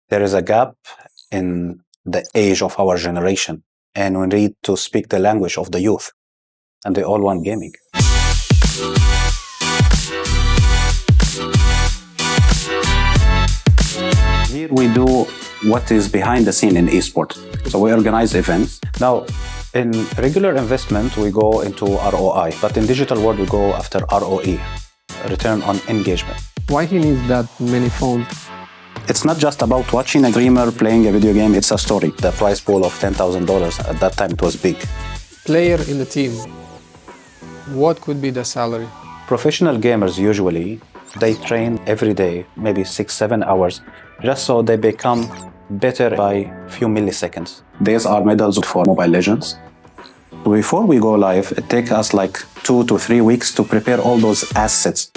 There is a gap in the age of our generation, and we need to speak the language of the youth, and they all want gaming. Here we do what is behind the scene in esports. So we organize events. Now, in regular investment, we go into ROI, but in digital world, we go after ROE, return on engagement. Why he needs that many phones? It's not just about watching a streamer playing a video game, it's a story. The prize pool of $10,000, at that time it was big. Player in the team, what could be the salary? Professional gamers usually, they train every day, maybe 6-7 hours, just so they become better by few milliseconds. These are medals for Mobile Legends. Before we go live, it takes us like 2 to 3 weeks to prepare all those assets.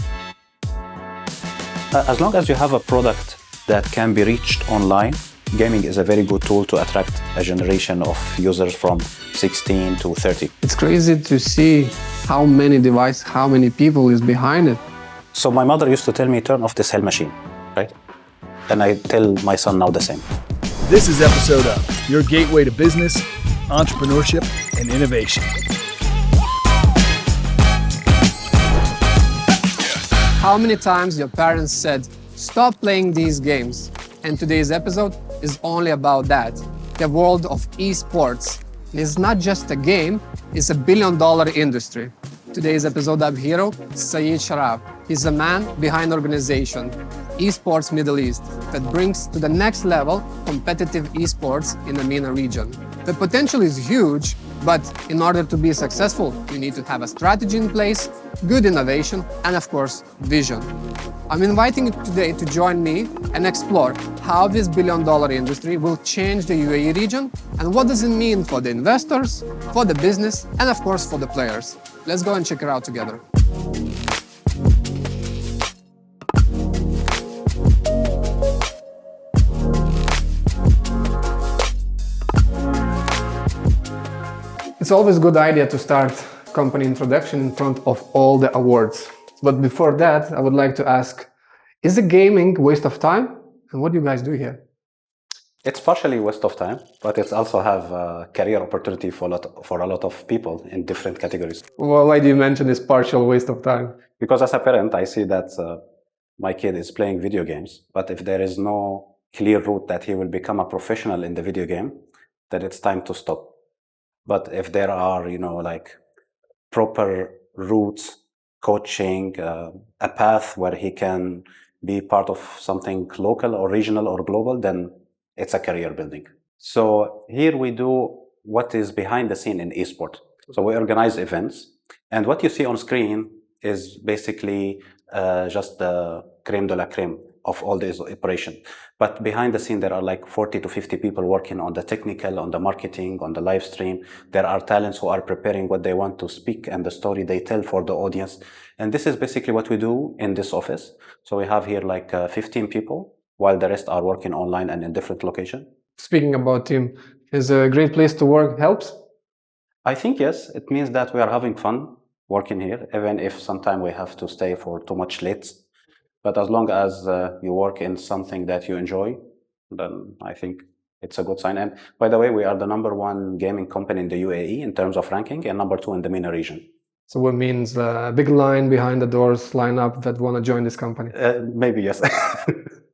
As long as you have a product that can be reached online, gaming is a very good tool to attract a generation of users from 16 to 30. It's crazy to see how many devices, how many people is behind it. So my mother used to tell me, turn off this hell machine, right? And I tell my son now the same. This is episode of your gateway to business, entrepreneurship, and innovation. How many times your parents said, stop playing these games? And today's episode is only about that. The world of esports. It's not just a game, it's a billion-dollar industry. Today's episode of hero, Saeed Sharaf. He's a man behind organization, Esports Middle East, that brings to the next level competitive esports in the MENA region. The potential is huge, but in order to be successful, you need to have a strategy in place, good innovation, and of course, vision. I'm inviting you today to join me and explore how this billion-dollar industry will change the UAE region and what does it mean for the investors, for the business, and of course, for the players. Let's go and check it out together. It's always a good idea to start company introduction in front of all the awards. But before that, I would like to ask, is the gaming a waste of time? And what do you guys do here? It's partially a waste of time, but it also have a career opportunity for a lot of people in different categories. Well, why do you mention this partial waste of time? Because as a parent, I see that my kid is playing video games, but if there is no clear route that he will become a professional in the video game, then it's time to stop. But if there are, like proper routes, coaching, a path where he can be part of something local or regional or global, then it's a career building. So here we do what is behind the scene in esports. So we organize events, and what you see on screen is basically just the creme de la creme of all this operation. But behind the scene, there are like 40 to 50 people working on the technical, on the marketing, on the live stream. There are talents who are preparing what they want to speak and the story they tell for the audience. And this is basically what we do in this office. So we have here like 15 people, while the rest are working online and in different locations. Speaking about team, is a great place to work helps? I think yes. It means that we are having fun working here, even if sometimes we have to stay for too much late. But as long as you work in something that you enjoy, then I think it's a good sign. And by the way, we are the #1 gaming company in the UAE in terms of ranking and #2 in the MENA region. So what means a big line behind the doors line up that want to join this company? Maybe, yes.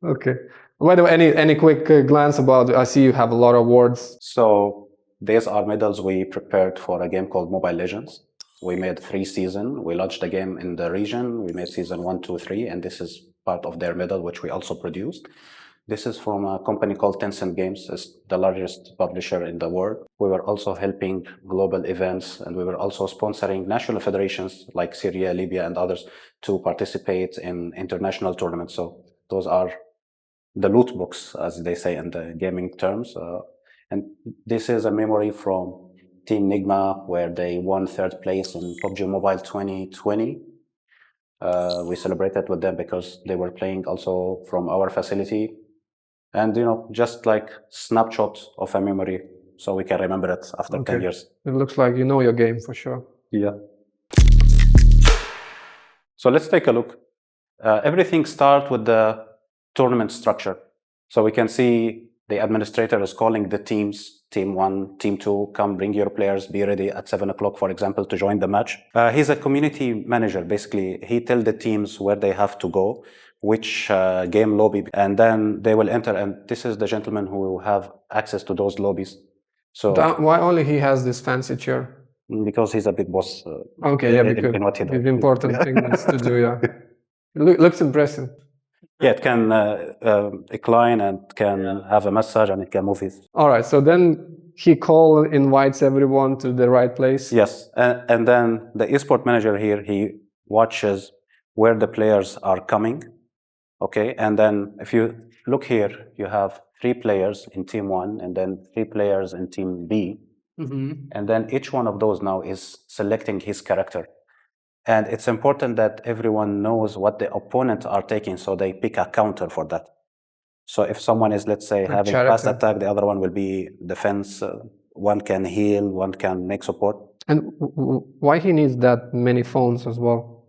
Okay. By the way, any quick glance about, I see you have a lot of awards. So these are medals we prepared for a game called Mobile Legends. We made 3 seasons. We launched the game in the region. We made season 1, 2, 3, and this is part of their medal, which we also produced. This is from a company called Tencent Games. It's the largest publisher in the world. We were also helping global events, and we were also sponsoring national federations like Syria, Libya, and others to participate in international tournaments. So those are the loot books, as they say in the gaming terms. And this is a memory from Team Nigma, where they won 3rd place in PUBG Mobile 2020. We celebrated with them because they were playing also from our facility. And, just like snapshots of a memory, so we can remember it after 10 years. It looks like you know your game for sure. Yeah. So let's take a look. Everything starts with the tournament structure. So we can see the administrator is calling the teams, team 1, team 2, come bring your players, be ready at 7 o'clock, for example, to join the match. He's a community manager, basically. He tells the teams where they have to go, which game lobby, and then they will enter, and this is the gentleman who will have access to those lobbies. So why only he has this fancy chair? Because he's a big boss. Okay, yeah, because in what he does. it's important things to do, yeah. Looks impressive. Yeah, it can recline and can have a massage and it can move his. All right, so then he invites everyone to the right place. Yes, and then the esport manager here, he watches where the players are coming, okay? And then if you look here, you have 3 players in team 1 and then 3 players in team B. And then each one of those now is selecting his character. And it's important that everyone knows what the opponent are taking, so they pick a counter for that. So if someone is, let's say, having fast attack, the other one will be defense. One can heal, one can make support. And why he needs that many phones as well?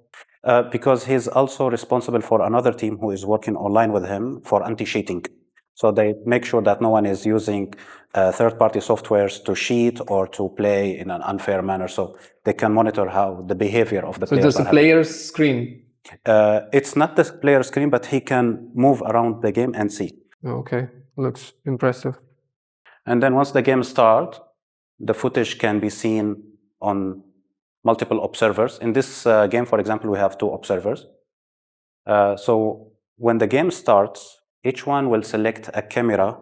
Because he's also responsible for another team who is working online with him for anti-cheating. So they make sure that no one is using third-party softwares to cheat or to play in an unfair manner. So they can monitor how the behavior of the players. So there's a player's screen. It's not the player screen, but he can move around the game and see. Okay, looks impressive. And then once the game starts, the footage can be seen on multiple observers. In this game, for example, we have 2 observers. So when the game starts, each one will select a camera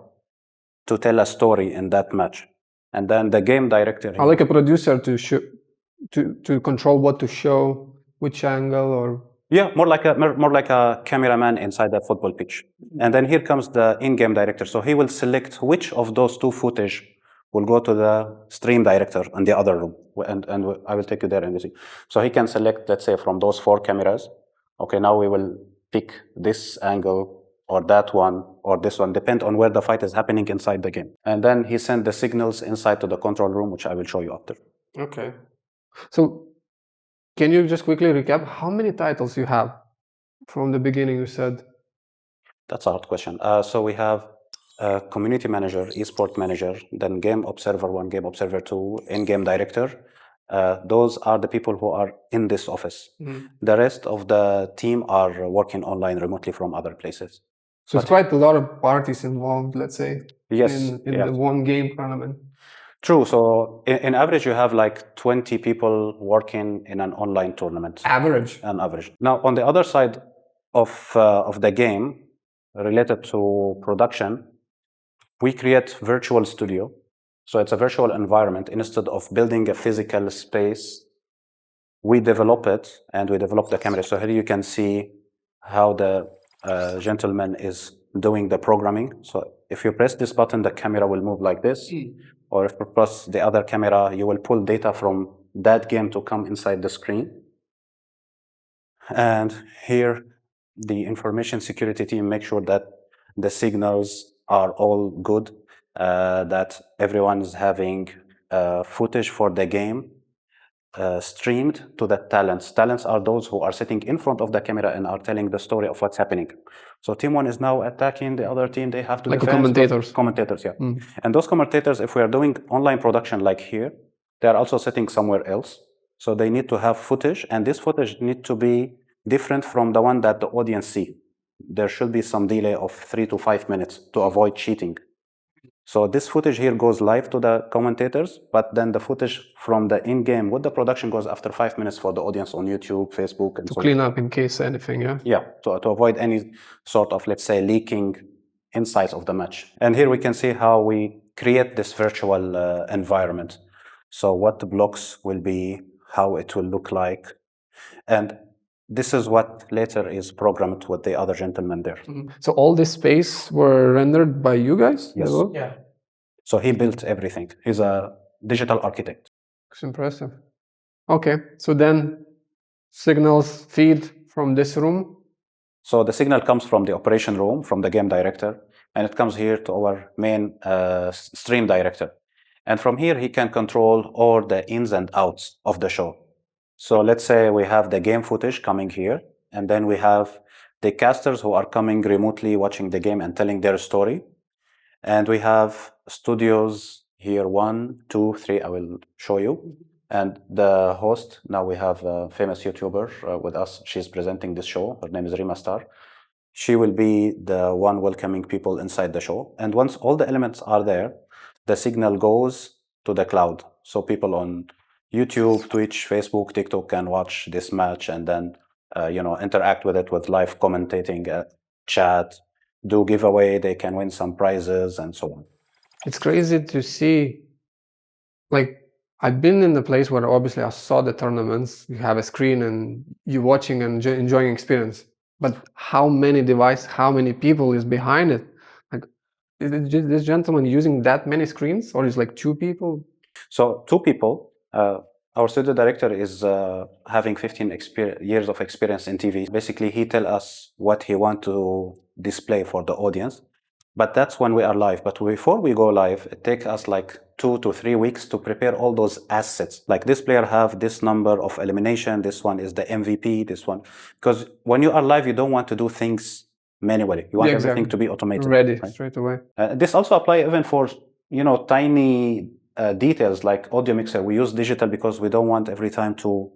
to tell a story in that match. And then the game director... Like a producer to control what to show, which angle, or... Yeah, more like a cameraman inside the football pitch. And then here comes the in-game director. So he will select which of those 2 footage will go to the stream director in the other room. And I will take you there and you see. So he can select, let's say, from those 4 cameras. Okay, now we will pick this angle or that one or this one, depend on where the fight is happening inside the game. And then he sent the signals inside to the control room, which I will show you after. Okay. So can you just quickly recap how many titles you have from the beginning, you said? That's a hard question. So we have community manager, esport manager, then game observer 1, game observer 2, in-game director. Those are the people who are in this office. The rest of the team are working online remotely from other places. So it's quite a lot of parties involved, let's say, yes, in the one game tournament. True. So in average, you have like 20 people working in an online tournament. Average. An average. Now, on the other side of the game, related to production, we create virtual studio. So it's a virtual environment. Instead of building a physical space, we develop it and we develop the camera. So here you can see how the gentleman is doing the programming. So if you press this button, the camera will move like this. Or if you press the other camera, you will pull data from that game to come inside the screen. And here, the information security team makes sure that the signals are all good, that everyone is having footage for the game streamed to the talents. Talents are those who are sitting in front of the camera and are telling the story of what's happening. So team 1 is now attacking the other team. They have to defend. Like commentators. Commentators, yeah. And those commentators, if we are doing online production like here, they are also sitting somewhere else. So they need to have footage, and this footage needs to be different from the one that the audience see. There should be some delay of 3 to 5 minutes to avoid cheating. So this footage here goes live to the commentators, but then the footage from the in-game with the production goes after 5 minutes for the audience on YouTube, Facebook, and to clean up in case anything, yeah? Yeah, to avoid any sort of, let's say, leaking insights of the match. And here we can see how we create this virtual environment. So what the blocks will be, how it will look like. And this is what later is programmed with the other gentleman there. So all this space were rendered by you guys? Yes. Yeah. So he built everything. He's a digital architect. It's impressive. Okay, so then signals feed from this room? So the signal comes from the operation room, from the game director, and it comes here to our main stream director. And from here, he can control all the ins and outs of the show. So let's say we have the game footage coming here, and then we have the casters who are coming remotely watching the game and telling their story. And we have studios here, 1, 2, 3, I will show you. And the host, now we have a famous YouTuber with us. She's presenting this show. Her name is Rima Star. She will be the one welcoming people inside the show. And once all the elements are there, the signal goes to the cloud. So people on YouTube, Twitch, Facebook, TikTok can watch this match and then interact with it with live commentating, chat, do giveaway, they can win some prizes and so on. It's crazy to see, like, I've been in the place where obviously I saw the tournaments, you have a screen and you're watching and enjoying experience. But how many devices, how many people is behind it? Like, is it just this gentleman using that many screens, or is like 2 people? So 2 people. Our studio director is having 15 years of experience in TV. Basically, he tell us what he want to display for the audience. But that's when we are live. But before we go live, it takes us like 2 to 3 weeks to prepare all those assets. Like this player have this number of elimination. This one is the MVP. This one, because when you are live, you don't want to do things manually. You want everything to be automated, ready straight away. This also apply even for tiny details like audio mixer. We use digital because we don't want every time to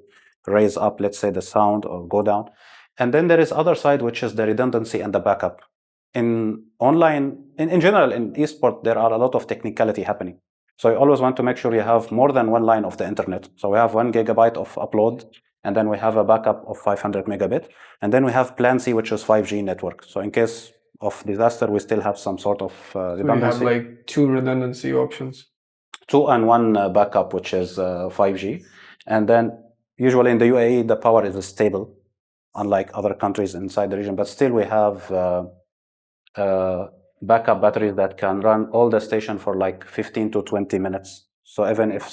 raise up, let's say, the sound or go down. And then there is other side, which is the redundancy and the backup. In online, in general, in eSport, there are a lot of technicality happening. So you always want to make sure you have more than one line of the internet. So we have 1 gigabyte of upload, and then we have a backup of 500 megabit. And then we have Plan C, which is 5G network. So in case of disaster, we still have some sort of redundancy. So you have like 2 redundancy options. 2 and 1 backup, which is 5G. And then usually in the UAE, the power is stable, unlike other countries inside the region. But still we have backup batteries that can run all the station for like 15 to 20 minutes. So even if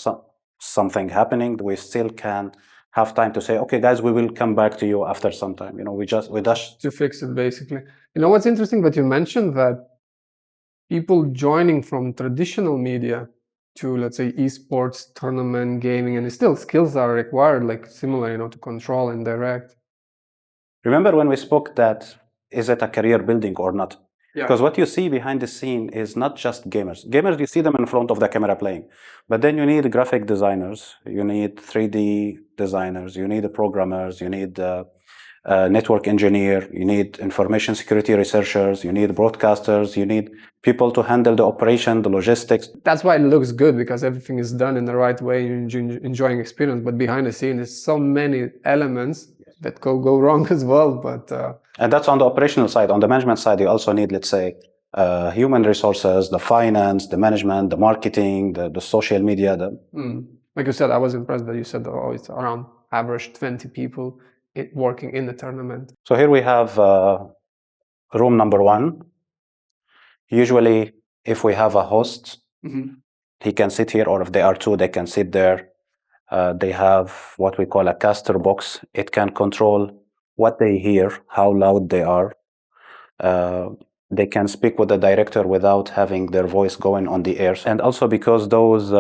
something happening, we still can have time to say, okay, guys, we will come back to you after some time. We dash to fix it, basically. What's interesting that you mentioned that people joining from traditional media to, let's say, esports, tournament, gaming, and still skills are required, like similar, to control and direct. Remember when we spoke that, is it a career building or not? Yeah. Because what you see behind the scene is not just gamers. Gamers, you see them in front of the camera playing. But then you need graphic designers, you need 3D designers, you need programmers, you need network engineer, you need information security researchers, you need broadcasters, you need people to handle the operation, the logistics. That's why it looks good, because everything is done in the right way, you're enjoying experience. But behind the scene, there's so many elements that go wrong as well. But and that's on the operational side. On the management side, you also need, let's say, human resources, the finance, the management, the marketing, the social media. Like you said, I was impressed that you said it's around average 20 people working in the tournament. So here we have room number 1. Usually, if we have a host, he can sit here, or if they are 2, they can sit there. They have what we call a caster box. It can control what they hear, how loud they are. They can speak with the director without having their voice going on the air. And also because those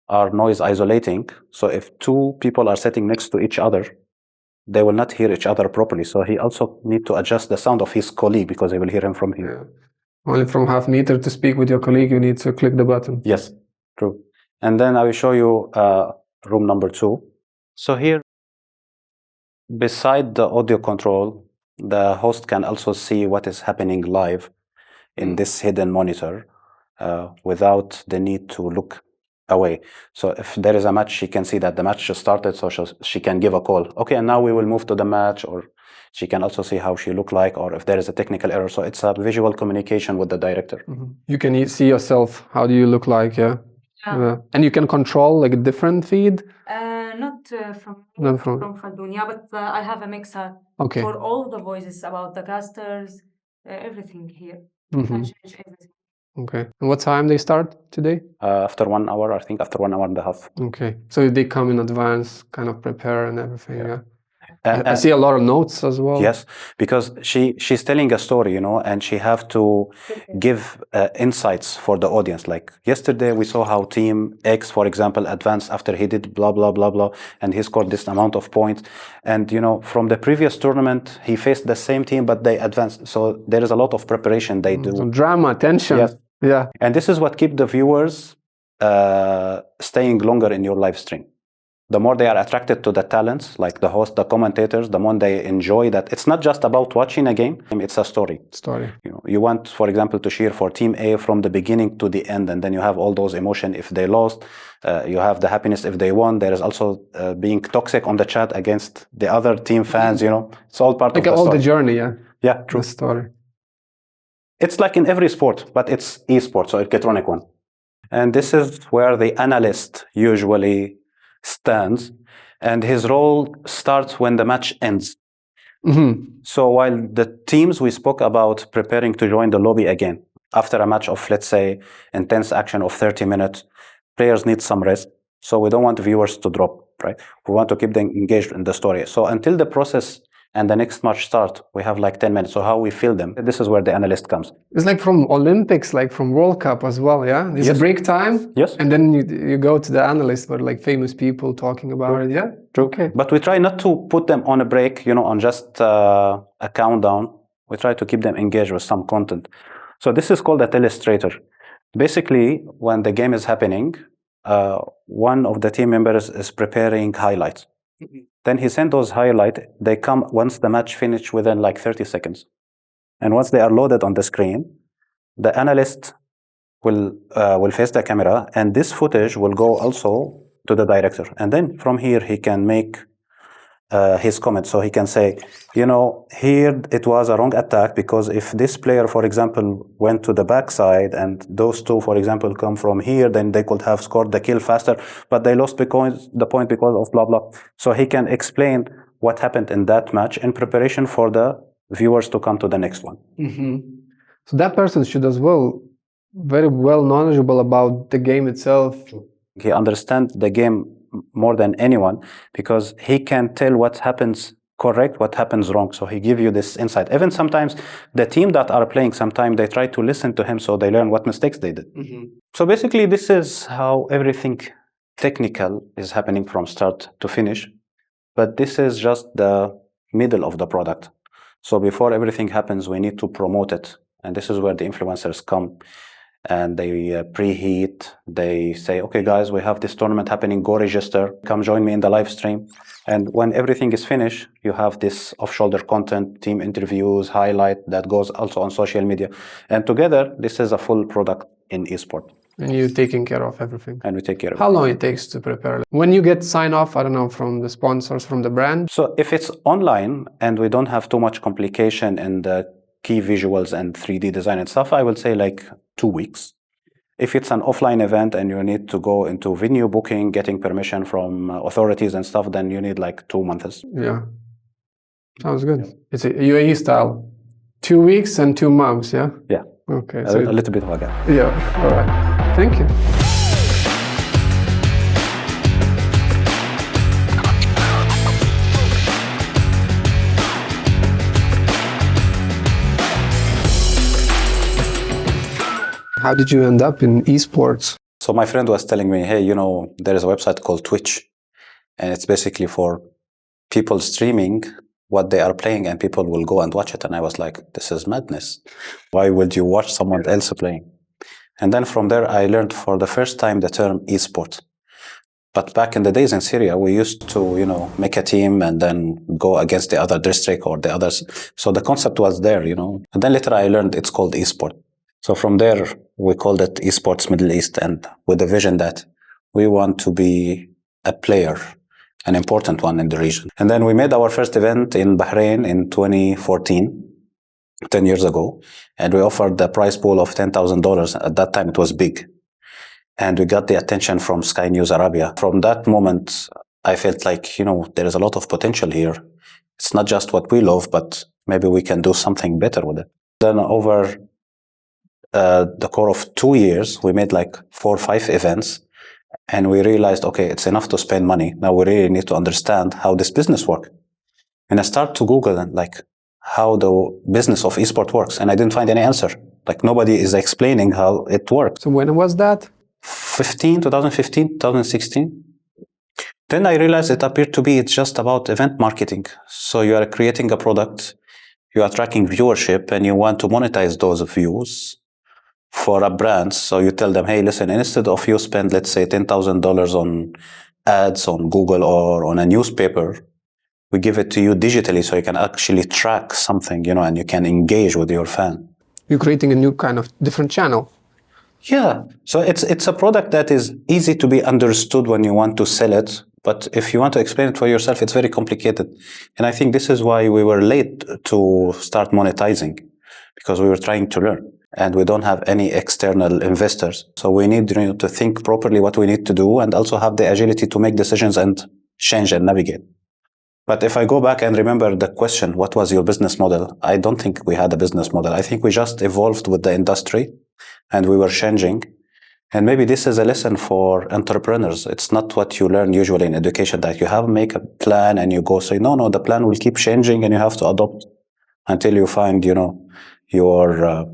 are noise isolating, so if 2 people are sitting next to each other, they will not hear each other properly. So he also need to adjust the sound of his colleague, because they will hear him from here. Yeah. Only from half meter to speak with your colleague, you need to click the button. Yes, true. And then I will show you room number 2. So here, beside the audio control, the host can also see what is happening live in this hidden monitor without the need to look away. So if there is a match, she can see that the match just started, so she can give a call. Okay, and now we will move to the match, or she can also see how she look like, or if there is a technical error. So it's a visual communication with the director. You can see yourself. How do you look like? Yeah. And you can control like a different feed? Not from Khaldoon, but I have a mixer for all the voices about the casters, everything here. I change everything. Okay. And what time they start today? After 1 hour, I think after 1 hour and a half. Okay. So they come in advance, kind of prepare and everything, yeah? I see a lot of notes as well. Yes, because she's telling a story, and she have to give insights for the audience. Like yesterday, we saw how Team X, for example, advanced after he did blah, blah, blah, blah, and he scored this amount of points. And, from the previous tournament, he faced the same team, but they advanced. So there is a lot of preparation they do. Some drama, tension. Yes. Yeah. And this is what keeps the viewers staying longer in your live stream. The more they are attracted to the talents, like the host, the commentators, the more they enjoy that. It's not just about watching a game, it's a story. You want, for example, to cheer for Team A from the beginning to the end, and then you have all those emotions if they lost. You have the happiness if they won. There is also being toxic on the chat against the other team fans, It's all part of the story. Like all the journey, yeah. Yeah, true. The story. It's like in every sport, but it's esports, so electronic one. And this is where the analyst usually stands, and his role starts when the match ends. So while the teams we spoke about preparing to join the lobby again, after a match of, let's say, intense action of 30 minutes, players need some rest. So we don't want viewers to drop, right? We want to keep them engaged in the story. So until the process and the next match start, we have like 10 minutes. So how we fill them, this is where the analyst comes. It's like from Olympics, like from World Cup as well, yeah? There's a break time, yes, and then you go to the analyst where like famous people talking about it, yeah? True. Okay. But we try not to put them on a break, on just a countdown. We try to keep them engaged with some content. So this is called a telestrator. Basically, when the game is happening, one of the team members is preparing highlights. Then he sends those highlights. They come once the match finishes within like 30 seconds. And once they are loaded on the screen, the analyst will face the camera, and this footage will go also to the director. And then from here, he can make his comment. So he can say, here it was a wrong attack, because if this player, for example, went to the backside and those two, for example, come from here, then they could have scored the kill faster, but they lost the point because of blah, blah. So he can explain what happened in that match in preparation for the viewers to come to the next one. So that person should as well very well knowledgeable about the game itself. He understands the game more than anyone, because he can tell what happens correct, what happens wrong. So he gives you this insight. Even sometimes the team that are playing, sometimes they try to listen to him so they learn what mistakes they did. So basically, this is how everything technical is happening from start to finish. But this is just the middle of the product. So before everything happens, we need to promote it. And this is where the influencers come. And they preheat, they say, okay, guys, we have this tournament happening, go register, come join me in the live stream. And when everything is finished, you have this off-shoulder content, team interviews, highlight that goes also on social media. And together, this is a full product in eSport. And you're taking care of everything. And we take care of How long it takes to prepare? When you get sign off, I don't know, from the sponsors, from the brand? So if it's online and we don't have too much complication in the key visuals and 3D design and stuff, I will say like 2 weeks. If it's an offline event and you need to go into venue booking, getting permission from authorities and stuff, then you need like 2 months. Yeah. Sounds good. Yeah. It's a UAE style. 2 weeks and 2 months, yeah? Yeah. Okay. So a little bit of a gap. Yeah. All right. Thank you. How did you end up in esports? So my friend was telling me, hey, there is a website called Twitch, and it's basically for people streaming what they are playing, and people will go and watch it. And I was like, this is madness. Why would you watch someone else playing? And then from there, I learned for the first time the term esport. But back in the days in Syria, we used to, make a team and then go against the other district or the others. So the concept was there, And then later I learned it's called esport. So from there, we called it Esports Middle East, and with the vision that we want to be a player, an important one in the region. And then we made our first event in Bahrain in 2014, 10 years ago, and we offered the prize pool of $10,000. At that time, it was big. And we got the attention from Sky News Arabia. From that moment, I felt like, there is a lot of potential here. It's not just what we love, but maybe we can do something better with it. Then over the course of 2 years, we made like 4 or 5 events, and we realized, okay, it's enough to spend money. Now we really need to understand how this business works. And I start to Google and how the business of esport works, and I didn't find any answer. Nobody is explaining how it works. So when was that? 2015, 2016. Then I realized it appeared to be it's just about event marketing. So you are creating a product, you are tracking viewership, and you want to monetize those views for a brand. So you tell them, hey, listen, instead of you spend, let's say, $10,000 on ads on Google or on a newspaper, we give it to you digitally so you can actually track something, and you can engage with your fan. You're creating a new kind of different channel. Yeah. So it's a product that is easy to be understood when you want to sell it. But if you want to explain it for yourself, it's very complicated. And I think this is why we were late to start monetizing, because we were trying to learn and we don't have any external investors. So we need to think properly what we need to do and also have the agility to make decisions and change and navigate. But if I go back and remember the question, what was your business model? I don't think we had a business model. I think we just evolved with the industry and we were changing. And maybe this is a lesson for entrepreneurs. It's not what you learn usually in education, that you have to make a plan and you go say, no, the plan will keep changing and you have to adopt until you find, your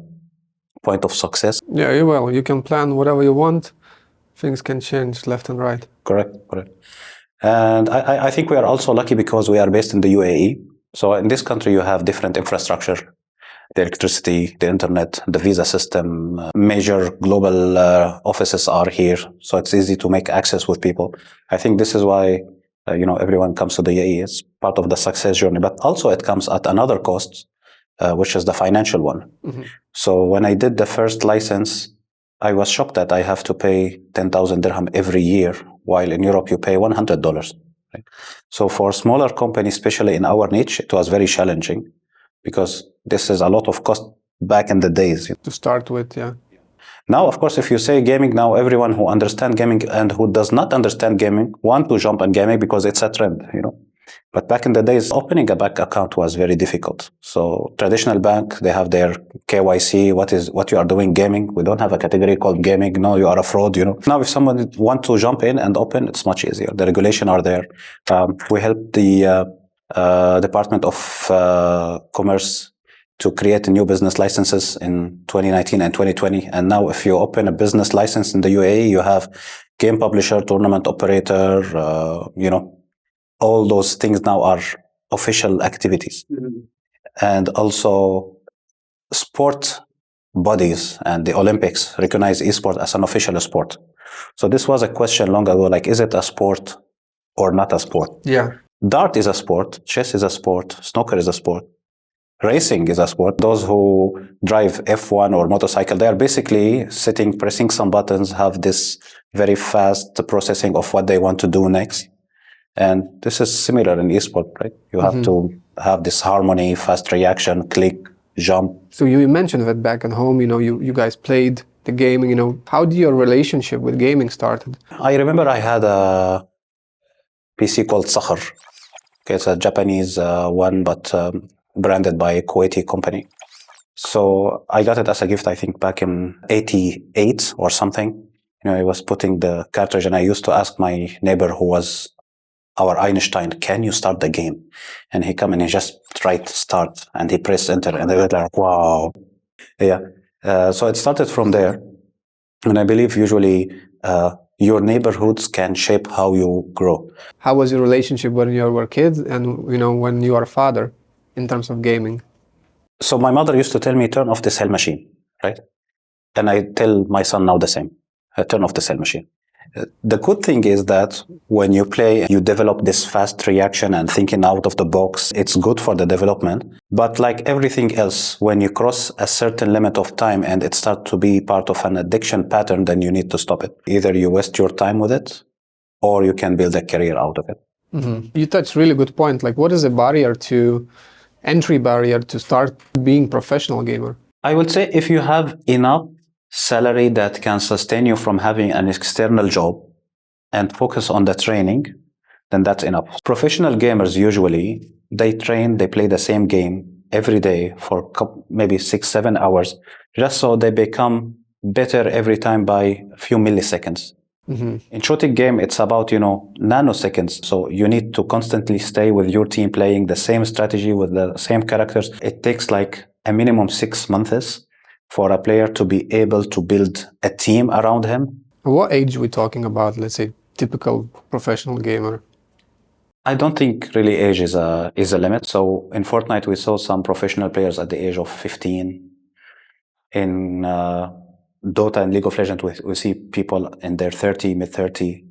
point of success. Yeah, well, you can plan whatever you want. Things can change left and right. Correct. And I think we are also lucky because we are based in the UAE. So in this country, you have different infrastructure, the electricity, the internet, the visa system, major global offices are here. So it's easy to make access with people. I think this is why, everyone comes to the UAE. It's part of the success journey, but also it comes at another cost, which is the financial one. Mm-hmm. So when I did the first license, I was shocked that I have to pay 10,000 dirham every year, while in Europe you pay $100. Right? So for smaller companies, especially in our niche, it was very challenging because this is a lot of cost back in the days. To start with, yeah. Now, of course, if you say gaming, now everyone who understands gaming and who does not understand gaming want to jump on gaming because it's a trend, But back in the days, opening a bank account was very difficult. So traditional bank, they have their KYC, what you are doing gaming. We don't have a category called gaming. No, you are a fraud, Now, if someone wants to jump in and open, it's much easier. The regulation are there. We help the Department of Commerce to create new business licenses in 2019 and 2020. And now if you open a business license in the UAE, you have game publisher, tournament operator, all those things now are official activities. Mm-hmm. And also sport bodies and the Olympics recognize esports as an official sport. So this was a question long ago, is it a sport or not a sport? Yeah. Dart is a sport, chess is a sport, snooker is a sport, racing is a sport. Those who drive F1 or motorcycle, they are basically sitting, pressing some buttons, have this very fast processing of what they want to do next. And this is similar in esports, right? You have to have this harmony, fast reaction, click, jump. So you mentioned that back at home, you guys played the gaming, How did your relationship with gaming started? I remember I had a PC called Sakhar. Okay, it's a Japanese one, but branded by a Kuwaiti company. So I got it as a gift, I think, back in 88 or something. I was putting the cartridge and I used to ask my neighbor who was our Einstein, can you start the game? And he come and he just tried start and he pressed enter and they were like, wow. Yeah. So it started from there. And I believe usually your neighborhoods can shape how you grow. How was your relationship when you were kids and, when you are a father in terms of gaming? So my mother used to tell me, turn off the cell machine, right? And I tell my son now the same, turn off the cell machine. The good thing is that when you play, you develop this fast reaction and thinking out of the box. It's good for the development. But like everything else, when you cross a certain limit of time and it starts to be part of an addiction pattern, then you need to stop it. Either you waste your time with it or you can build a career out of it. Mm-hmm. You touched a really good point. What is the entry barrier to start being professional gamer? I would say if you have enough salary that can sustain you from having an external job and focus on the training, then that's enough. Professional gamers usually, they play the same game every day for maybe 6-7 hours, just so they become better every time by a few milliseconds. In shooting game, it's about, nanoseconds. So you need to constantly stay with your team playing the same strategy with the same characters. It takes like a minimum 6 months for a player to be able to build a team around him. What age are we talking about? Let's say typical professional gamer. I don't think really age is a limit. So in Fortnite, we saw some professional players at the age of 15. In Dota and League of Legends, we see people in their 30, mid-30.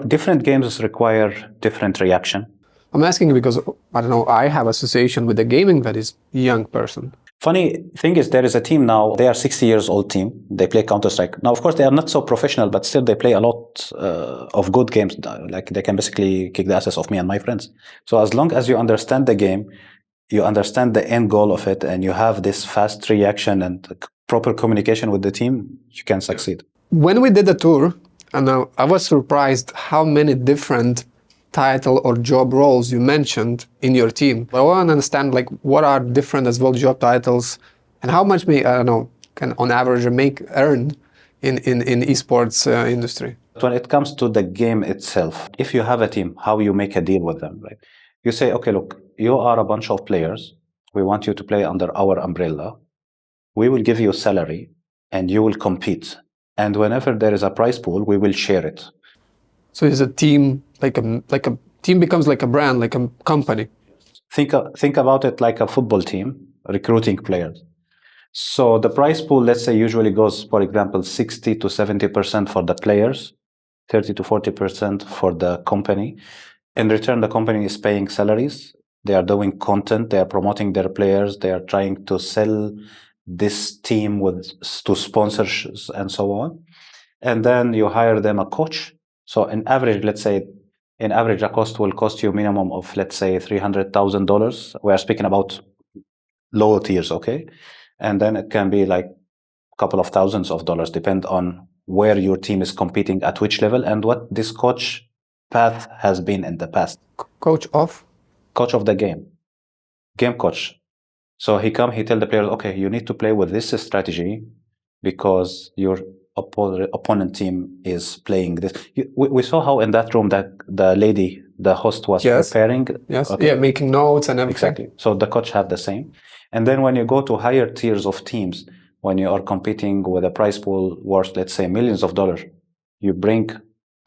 Different games require different reaction. I'm asking because, I don't know, I have association with the gaming that is young person. Funny thing is, there is a team now, they are 60 years old team. They play Counter-Strike. Now, of course, they are not so professional, but still they play a lot of good games. Like they can basically kick the asses of me and my friends. So as long as you understand the game, you understand the end goal of it, and you have this fast reaction and proper communication with the team, you can succeed. When we did the tour, and I was surprised how many different title or job roles you mentioned in your team. But I want to understand, like, what are different as well job titles, and how much can on average earn in esports industry? When it comes to the game itself, if you have a team, how you make a deal with them, right? You say, okay, look, you are a bunch of players. We want you to play under our umbrella. We will give you a salary and you will compete. And whenever there is a prize pool, we will share it. So is a team like a team becomes like a brand, like a company? Think about it like a football team recruiting players. So the prize pool, let's say, usually goes, for example, 60 to 70% for the players, 30 to 40% for the company. In return, the company is paying salaries. They are doing content. They are promoting their players. They are trying to sell this team to sponsors and so on. And then you hire them a coach. So in average, let's say, a cost will cost you a minimum of, let's say, $300,000. We are speaking about low tiers, okay? And then it can be like a couple of thousands of dollars, depend on where your team is competing at which level and what this coach path has been in the past. Coach of the game coach. So he tell the players, okay, you need to play with this strategy because your opponent team is playing this. We saw how in that room that the host was preparing. Yes, okay. Yeah, making notes and everything. Exactly. So the coach have the same. And then when you go to higher tiers of teams, when you are competing with a prize pool worth, let's say, millions of dollars, you bring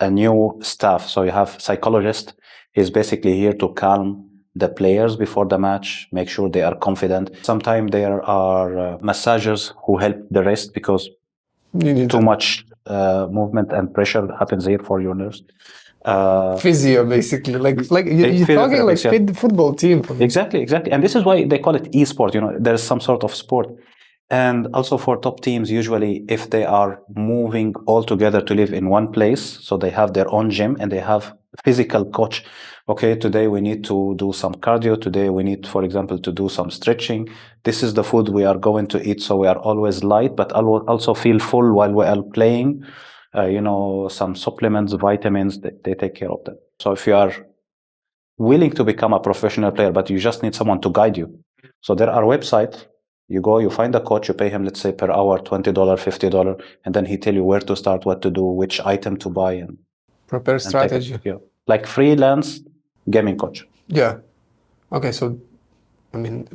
a new staff. So you have psychologist. He's basically here to calm the players before the match, make sure they are confident. Sometimes there are massagers who help the rest because too much movement and pressure happens here for your nerves. Physio, basically, like you're talking like football team. Exactly, and this is why they call it esport. There's some sort of sport. And also for top teams, usually if they are moving all together to live in one place, so they have their own gym and they have physical coach. Okay, today we need to do some cardio. Today we need, for example, to do some stretching. This is the food we are going to eat, so we are always light, but also feel full while we are playing. Some supplements, vitamins, they take care of that. So if you are willing to become a professional player, but you just need someone to guide you. So there are websites. You go, you find a coach, you pay him, let's say, per hour, $20, $50, and then he tell you where to start, what to do, which item to buy. And prepare strategy. Like freelance gaming coach. Yeah. Okay, so, I mean,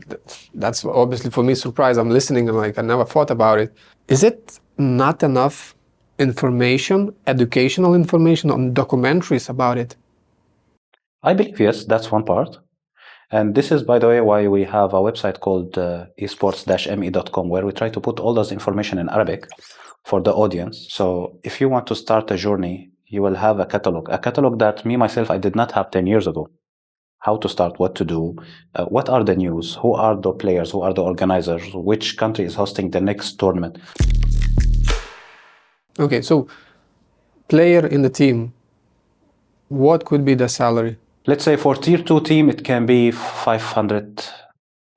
that's obviously for me a surprise. I'm listening and I never thought about it. Is it not enough information, educational information on documentaries about it? I believe, yes, that's one part. And this is, by the way, why we have a website called esports-me.com, where we try to put all those information in Arabic for the audience. So if you want to start a journey, you will have a catalog that myself, I did not have 10 years ago. How to start, what to do, what are the news, who are the players, who are the organizers, which country is hosting the next tournament. Okay, so player in the team, what could be the salary? Let's say for tier 2 team, it can be $500,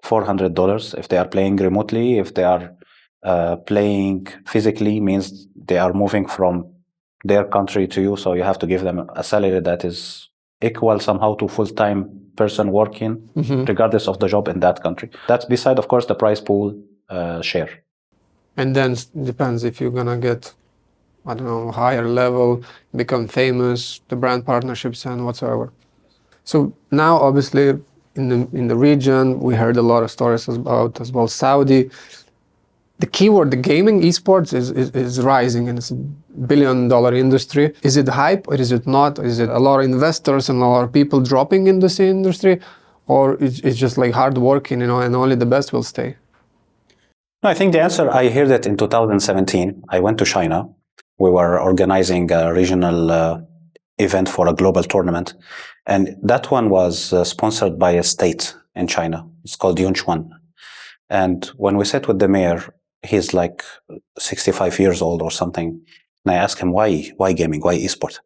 $400 if they are playing remotely. If they are playing physically, means they are moving from their country to you. So you have to give them a salary that is equal somehow to full-time person working, regardless of the job in that country. That's beside, of course, the prize pool share. And then it depends if you're going to get I don't know, higher level, become famous, the brand partnerships and whatsoever. So now, obviously, in the region, we heard a lot of stories about as well Saudi. The keyword, the gaming esports is rising, and it's $1 billion industry. Is it hype or is it not? Is it a lot of investors and a lot of people dropping in this industry, or it's just like hard working, and only the best will stay? No, I think the answer, I heard it in 2017. I went to China. We were organizing a regional event for a global tournament. And that one was sponsored by a state in China. It's called Yunchuan. And when we sat with the mayor, he's like 65 years old or something. And I asked him, why gaming? Why esports?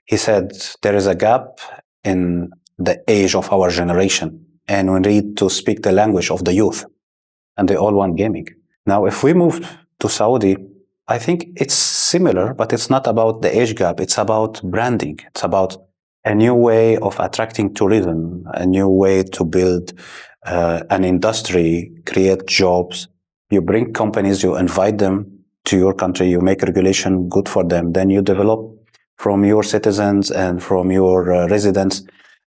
He said, there is a gap in the age of our generation. And we need to speak the language of the youth. And they all want gaming. Now, if we moved to Saudi, I think it's similar, but it's not about the age gap. It's about branding. It's about a new way of attracting tourism, a new way to build an industry, create jobs. You bring companies, you invite them to your country, you make regulation good for them. Then you develop from your citizens and from your residents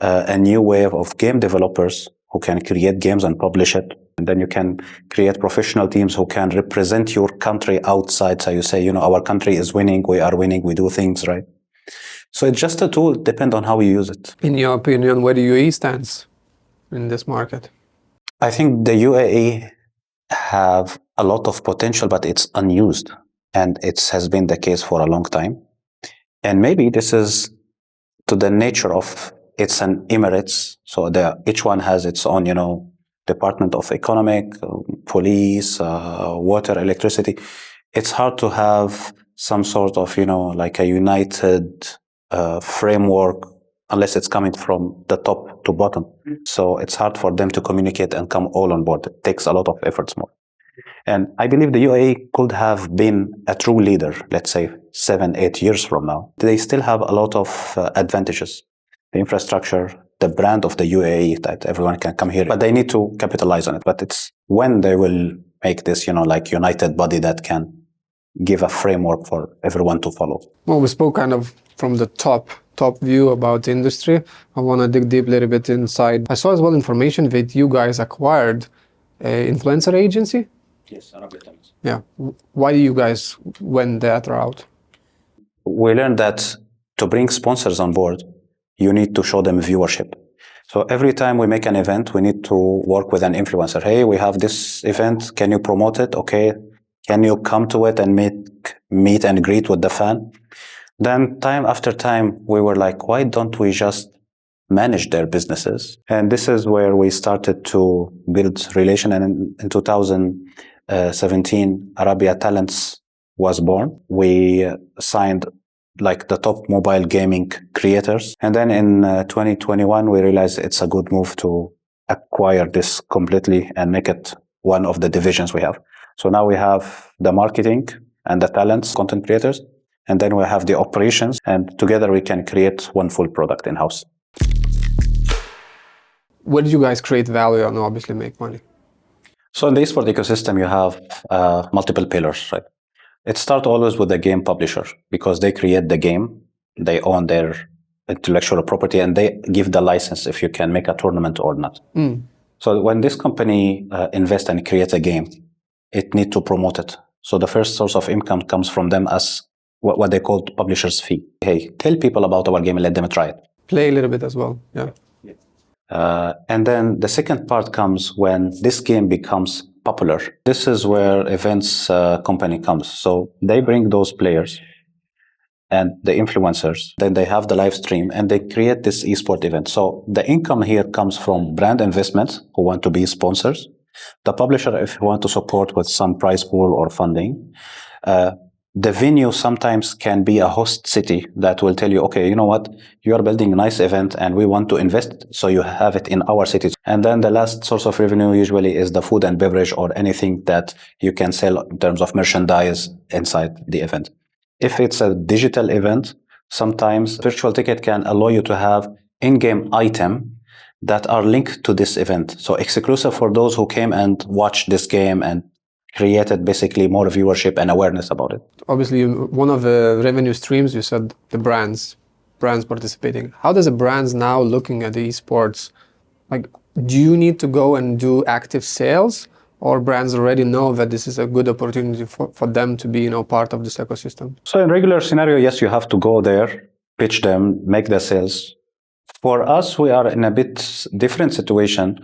a new wave of game developers who can create games and publish it. And then you can create professional teams who can represent your country outside. So you say, our country is winning, we are winning, we do things, right? So it's just a tool, depend on how you use it. In your opinion, where the UAE stands in this market? I think the UAE have a lot of potential, but it's unused. And it has been the case for a long time. And maybe this is to the nature of it's an Emirates, so each one has its own, Department of Economic, police, water, electricity. It's hard to have some sort of, like a united framework unless it's coming from the top to bottom. So it's hard for them to communicate and come all on board. It takes a lot of efforts more. And I believe the UAE could have been a true leader, let's say 7-8 years from now. They still have a lot of advantages. The infrastructure, the brand of the UAE, that everyone can come here, but they need to capitalize on it. But it's when they will make this, like united body that can give a framework for everyone to follow. Well, we spoke kind of from the top view about the industry. I want to dig deep a little bit inside. I saw as well information that you guys acquired an influencer agency. Yes, Arabia Talents. Yeah. Why do you guys went that route? We learned that to bring sponsors on board, you need to show them viewership. So every time we make an event, we need to work with an influencer. Hey, we have this event. Can you promote it? Okay. Can you come to it and meet and greet with the fan? Then time after time, we were like, why don't we just manage their businesses? And this is where we started to build relation. And in 2017, Arabia Talents was born. We signed like the top mobile gaming creators. And then in 2021, we realized it's a good move to acquire this completely and make it one of the divisions we have. So now we have the marketing and the talents, content creators, and then we have the operations, and together we can create one full product in-house. Where do you guys create value and obviously make money? So in the esports ecosystem, you have multiple pillars, right? It starts always with the game publisher because they create the game, they own their intellectual property, and they give the license if you can make a tournament or not. So when this company invests and creates a game, it needs to promote it. So the first source of income comes from them as what they call publisher's fee. Hey, tell people about our game and let them try it. Play a little bit as well, yeah. And then the second part comes when this game becomes popular. This is where events company comes. So they bring those players and the influencers, then they have the live stream and they create this esport event. So the income here comes from brand investments who want to be sponsors, the publisher if you want to support with some prize pool or funding. The venue sometimes can be a host city that will tell you, okay, you know what, you are building a nice event and we want to invest, so you have it in our cities. And then the last source of revenue usually is the food and beverage or anything that you can sell in terms of merchandise inside the event. If it's a digital event, sometimes virtual ticket can allow you to have in-game item that are linked to this event. So exclusive for those who came and watched this game and created basically more viewership and awareness about it. Obviously, one of the revenue streams, you said the brands participating. How does the brands now looking at the esports? Like, do you need to go and do active sales, or brands already know that this is a good opportunity for them to be, part of this ecosystem? So in regular scenario, yes, you have to go there, pitch them, make the sales. For us, we are in a bit different situation.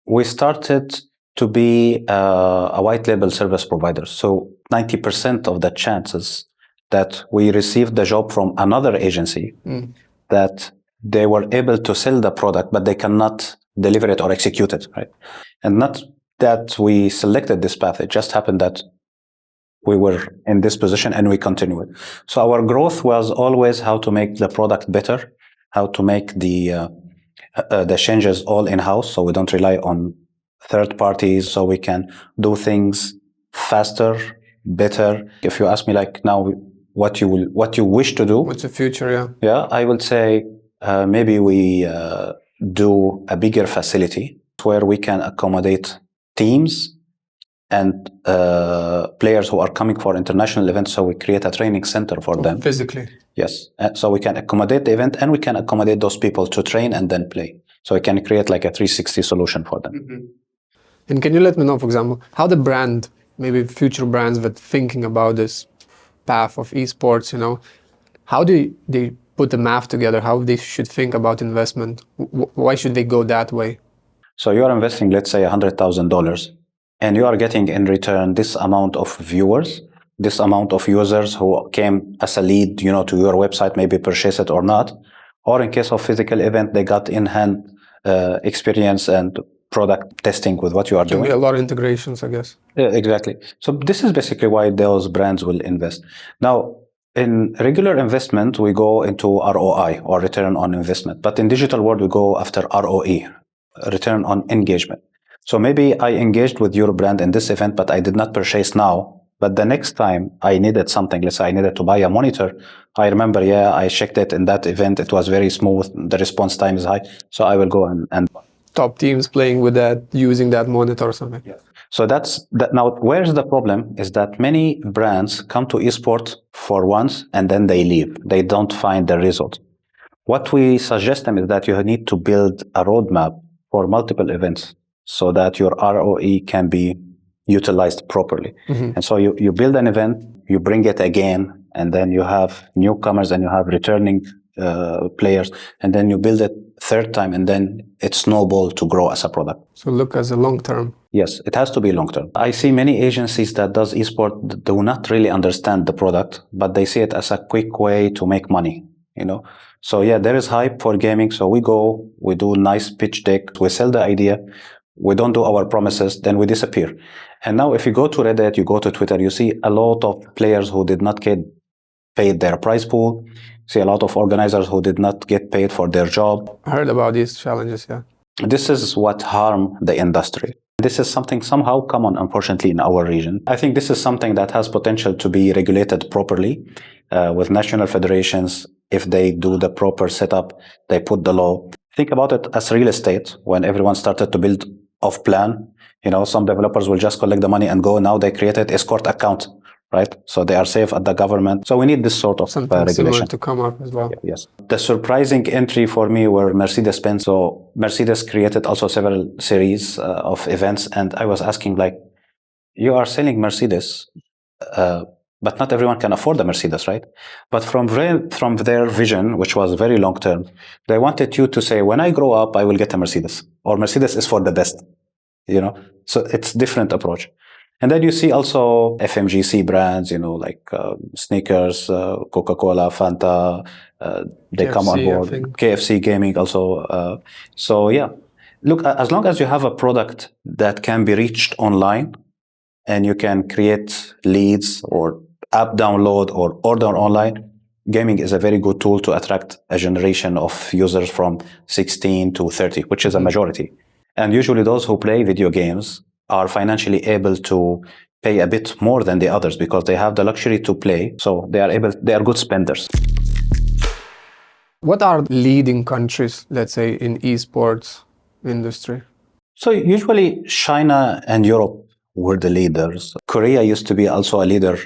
We started to be a white label service provider. So 90% of the chances that we received the job from another agency, that they were able to sell the product, but they cannot deliver it or execute it, right? And not that we selected this path. It just happened that we were in this position and we continued. So our growth was always how to make the product better, how to make the changes all in-house, so we don't rely on third parties, so we can do things faster, better. If you ask me like now what you wish to do, what's the future? Yeah, I would say maybe we do a bigger facility where we can accommodate teams and players who are coming for international events. So we create a training center for them. Physically? Yes. So we can accommodate the event and we can accommodate those people to train and then play. So we can create like a 360 solution for them. Mm-hmm. And can you let me know, for example, how the brand, maybe future brands that thinking about this path of esports, how do they put the math together, how they should think about investment? Why should they go that way? So you are investing, let's say $100,000, and you are getting in return this amount of viewers, this amount of users who came as a lead, to your website, maybe purchase it or not. Or in case of physical event, they got in-hand experience and product testing with what you are doing. A lot of integrations, I guess. Yeah, exactly. So this is basically why those brands will invest. Now, in regular investment, we go into ROI, or return on investment. But in digital world, we go after ROE, return on engagement. So maybe I engaged with your brand in this event, but I did not purchase now. But the next time I needed something, let's say I needed to buy a monitor, I remember, I checked it in that event. It was very smooth. The response time is high. So I will go and top teams playing with that, using that monitor or something. Yeah. So that's that. Now, where's the problem is that many brands come to esports for once and then they leave. They don't find the result. What we suggest them is that you need to build a roadmap for multiple events so that your ROE can be utilized properly. Mm-hmm. And so you build an event, you bring it again, and then you have newcomers and you have returning players, and then you build it third time, and then it snowballs to grow as a product. So look as a long term. Yes, it has to be long term. I see many agencies that does esport do not really understand the product, but they see it as a quick way to make money, So there is hype for gaming. So we go, we do nice pitch deck, we sell the idea, we don't do our promises, then we disappear. And now if you go to Reddit, you go to Twitter, you see a lot of players who did not get paid their prize pool. See a lot of organizers who did not get paid for their job. I heard about these challenges, yeah. This is what harm the industry. This is something somehow common, unfortunately, in our region. I think this is something that has potential to be regulated properly with national federations. If they do the proper setup, they put the law. Think about it as real estate. When everyone started to build off plan, some developers will just collect the money and go. Now they created escort account, right? So they are safe at the government. So we need this sort of regulation to come up as well. Yes. The surprising entry for me were Mercedes-Benz. So Mercedes created also several series of events, and I was asking, you are selling Mercedes, but not everyone can afford the Mercedes, right? But from their vision, which was very long term, they wanted you to say, when I grow up, I will get a Mercedes, or Mercedes is for the best, So it's different approach. And then you see also FMGC brands, like sneakers, Coca-Cola, Fanta, they KFC, come on board. KFC gaming also. Look, as long as you have a product that can be reached online and you can create leads or app download or order online, gaming is a very good tool to attract a generation of users from 16 to 30, which is a majority. And usually those who play video games are financially able to pay a bit more than the others because they have the luxury to play. So they are good spenders. What are leading countries, let's say, in esports industry? So usually China and Europe were the leaders. Korea used to be also a leader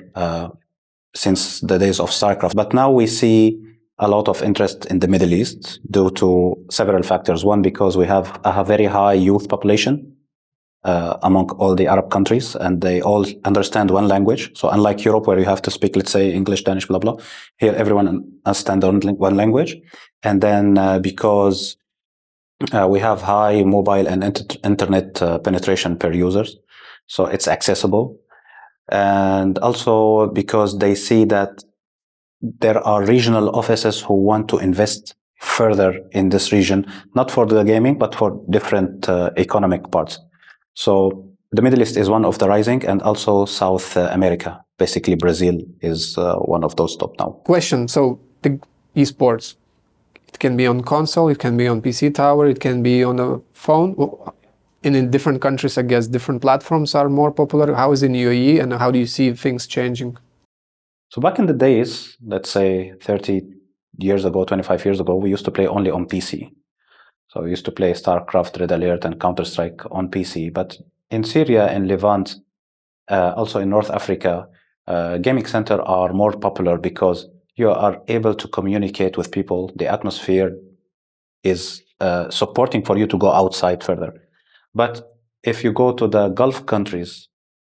since the days of StarCraft, but now we see a lot of interest in the Middle East due to several factors. One, because we have a very high youth population among all the Arab countries, and they all understand one language. So unlike Europe, where you have to speak, let's say, English, Danish, blah, blah, here everyone understands one language. And then because we have high mobile and internet penetration per users, so it's accessible. And also because they see that there are regional offices who want to invest further in this region, not for the gaming, but for different economic parts. So the Middle East is one of the rising, and also South America. Basically, Brazil is one of those top now. Question, so the esports, it can be on console, it can be on PC tower, it can be on a phone. In different countries, I guess, different platforms are more popular. How is it in UAE, and how do you see things changing? So back in the days, let's say 30 years ago, 25 years ago, we used to play only on PC. So we used to play StarCraft, Red Alert, and Counter-Strike on PC. But in Syria and Levant, also in North Africa, gaming centers are more popular because you are able to communicate with people. The atmosphere is supporting for you to go outside further. But if you go to the Gulf countries,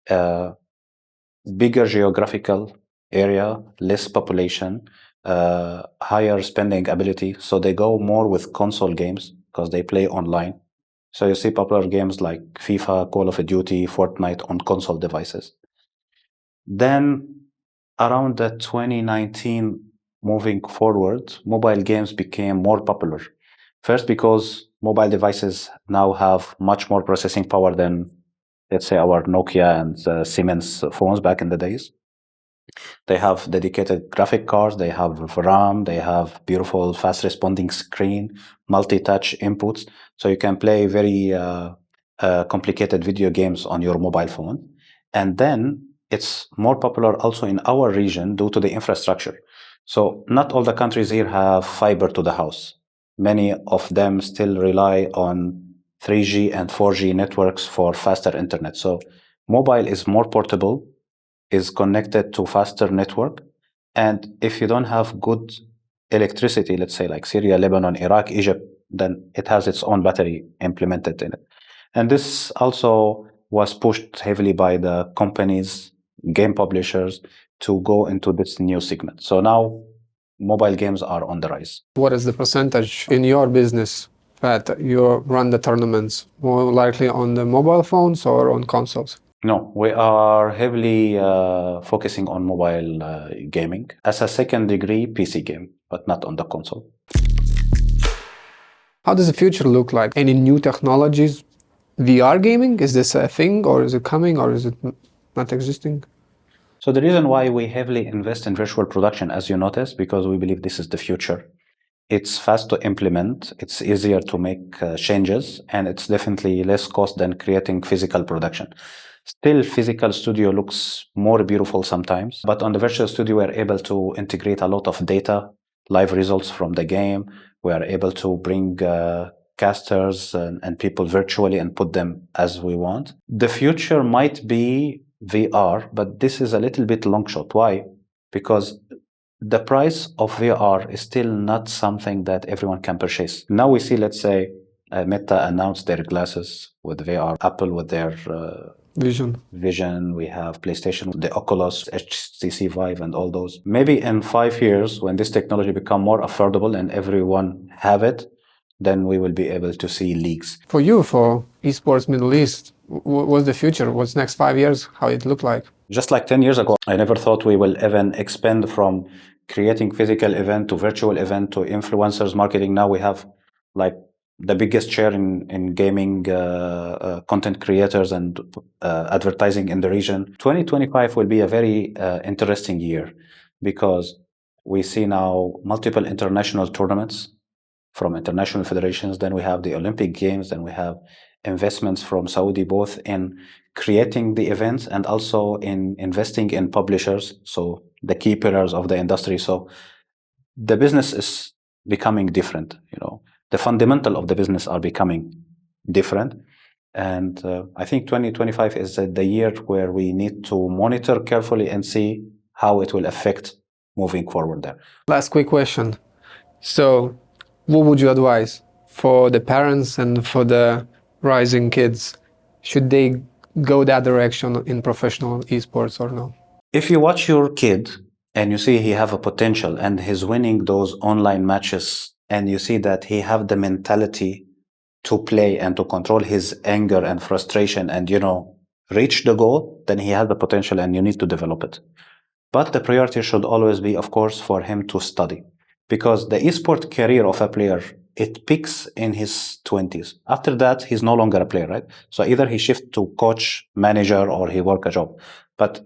bigger geographical area, less population, higher spending ability. So they go more with console games because they play online. So you see popular games like FIFA, Call of Duty, Fortnite on console devices. Then around the 2019, moving forward, mobile games became more popular. First, because mobile devices now have much more processing power than, let's say, our Nokia and Siemens phones back in the days. They have dedicated graphic cards, they have RAM, they have beautiful fast responding screen, multi-touch inputs. So you can play very complicated video games on your mobile phone. And then it's more popular also in our region due to the infrastructure. So not all the countries here have fiber to the house. Many of them still rely on 3G and 4G networks for faster internet. So mobile is more portable, is connected to faster network. And if you don't have good electricity, let's say like Syria, Lebanon, Iraq, Egypt, then it has its own battery implemented in it. And this also was pushed heavily by the companies, game publishers, to go into this new segment. So now mobile games are on the rise. What is the percentage in your business that you run the tournaments? More likely on the mobile phones or on consoles? No, we are heavily focusing on mobile gaming as a second degree PC game, but not on the console. How does the future look like? Any new technologies? VR gaming, is this a thing, or is it coming, or is it not existing? So the reason why we heavily invest in virtual production, as you notice, because we believe this is the future. It's fast to implement, it's easier to make changes, and it's definitely less cost than creating physical production. Still, physical studio looks more beautiful sometimes, but on the virtual studio, we're able to integrate a lot of data, live results from the game. We are able to bring casters and people virtually and put them as we want. The future might be VR, but this is a little bit long shot. Why? Because the price of VR is still not something that everyone can purchase. Now we see, let's say, Meta announced their glasses with VR, Apple with their Vision, we have PlayStation, the Oculus, HTC Vive, and all those. Maybe in 5 years, when this technology become more affordable and everyone have it, then we will be able to see leagues. For you, for Esports Middle East, what's the future? What's next 5 years? How it look like? Just like 10 years ago, I never thought we will even expand from creating physical event to virtual event to influencers marketing. Now we have like the biggest share in gaming content creators and advertising in the region. 2025 will be a very interesting year because we see now multiple international tournaments from international federations. Then we have the Olympic Games, then we have investments from Saudi, both in creating the events and also in investing in publishers, so the key pillars of the industry. So the business is becoming different, you know. The fundamental of the business are becoming different. And I think 2025 is the year where we need to monitor carefully and see how it will affect moving forward there. Last quick question. So what would you advise for the parents and for the rising kids? Should they go that direction in professional esports or no? If you watch your kid and you see he have a potential and he's winning those online matches and you see that he have the mentality to play and to control his anger and frustration and, reach the goal, then he has the potential and you need to develop it. But the priority should always be, of course, for him to study. Because the esport career of a player, it peaks in his 20s. After that, he's no longer a player, right? So either he shifts to coach, manager, or he work a job. But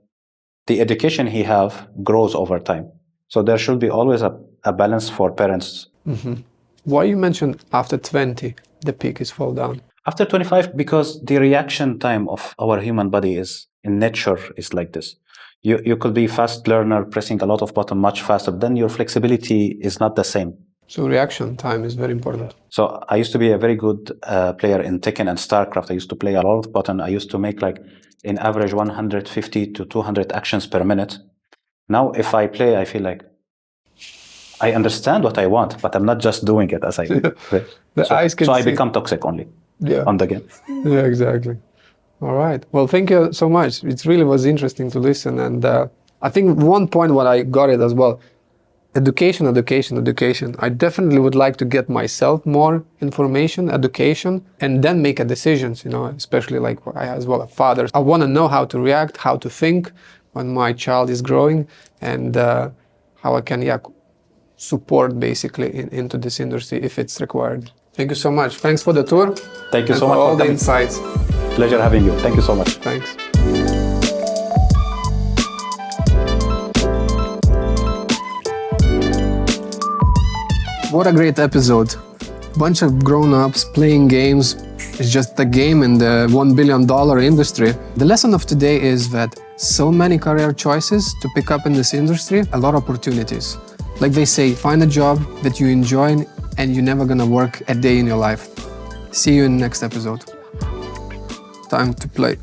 the education he have grows over time. So there should be always a balance for parents. Mm-hmm. Why you mentioned after 20, the peak is fall down? After 25, because the reaction time of our human body is, in nature, is like this. You could be fast learner, pressing a lot of buttons much faster, then your flexibility is not the same. So reaction time is very important. So I used to be a very good player in Tekken and StarCraft. I used to play a lot of buttons. I used to make in average 150 to 200 actions per minute. Now if I play, I feel like I understand what I want, but I'm not just doing it as I do. So I become toxic only on the game. Yeah, exactly. All right. Well, thank you so much. It really was interesting to listen. And I think one point what I got it as well, education. I definitely would like to get myself more information, education, and then make a decisions, especially like I as well a father. I want to know how to react, how to think when my child is growing, and how I can support basically into this industry if it's required. Thank you so much. Thanks for the tour. Thank you so much for all the insights. Pleasure having you. Thank you so much. Thanks. What a great episode. Bunch of grown-ups playing games. It's just a game in the $1 billion industry. The lesson of today is that so many career choices to pick up in this industry, a lot of opportunities. Like they say, find a job that you enjoy and you're never gonna work a day in your life. See you in the next episode. Time to play.